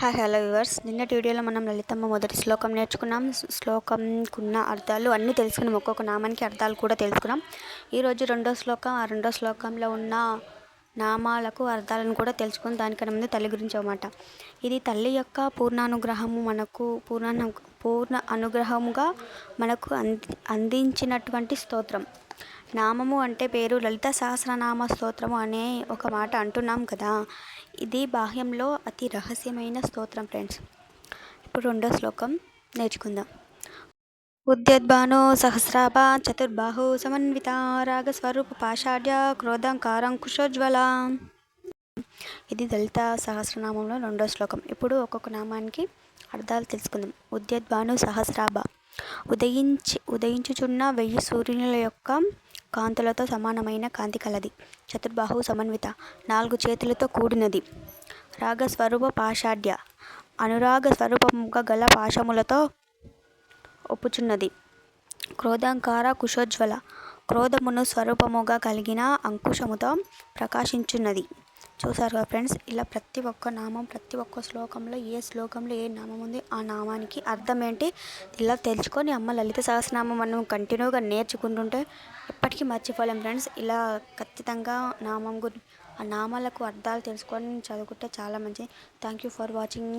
Hi hello viewers, నిన్నటి వీడియోలో మనం లలితమ్మ మొదటి శ్లోకం నేర్చుకున్నాం. శ్లోకంకున్న అర్థాలు అన్నీ తెలుసుకున్నాం. ఒక్కొక్క నామానికి అర్థాలు కూడా తెలుసుకున్నాం. ఈరోజు రెండో శ్లోకం. ఆ రెండో శ్లోకంలో ఉన్న నామాలకు అర్థాలను కూడా తెలుసుకుని దానికన్నా ముందు తల్లి గురించి అన్నమాట. ఇది తల్లి యొక్క పూర్ణానుగ్రహము మనకు పూర్ణ అనుగ్రహముగా మనకు అందించినటువంటి స్తోత్రం. నామము అంటే పేరు. లలిత సహస్రనామ స్తోత్రము అనే ఒక మాట అంటున్నాం కదా, ఇది బాహ్యంలో అతి రహస్యమైన స్తోత్రం ఫ్రెండ్స్. ఇప్పుడు రెండో శ్లోకం నేర్చుకుందాం. ఉద్యద్భానో సహస్రాభ చతుర్బాహు సమన్విత రాగస్వరూప పాషాఢ్య క్రోధంకారంకుశోజ్వల. ఇది లలిత సహస్రనామంలో రెండో శ్లోకం. ఇప్పుడు ఒక్కొక్క నామానికి అర్థాలు తెలుసుకుందాం. ఉద్యద్భాను సహస్రాభ, ఉదయించుచున్న 1000 సూర్యుల యొక్క కాంతులతో సమానమైన కాంతి కలది. చతుర్బాహు సమన్విత, 4 చేతులతో కూడినది. రాగస్వరూప పాషాఢ్య, అనురాగ స్వరూపముగా గల పాశములతో ఒప్పుచున్నది. క్రోధాంకార కుశోజ్వల, క్రోధమును స్వరూపముగా కలిగిన అంకుశముతో ప్రకాశించున్నది. చూసారుగా ఫ్రెండ్స్, ఇలా ప్రతి ఒక్క నామం, ప్రతి ఒక్క శ్లోకంలో ఏ నామం ఉంది, ఆ నామానికి అర్థం ఏంటి ఇలా తెలుసుకొని అమ్మ లలిత సహస్రనామం మనం కంటిన్యూగా నేర్చుకుంటుంటే ఎప్పటికీ మర్చిపోలేం ఫ్రెండ్స్. ఇలా ఖచ్చితంగా ఆ నామాలకు అర్థాలు తెలుసుకొని చదువుకుంటే చాలా మంచిది. Thank you for watching.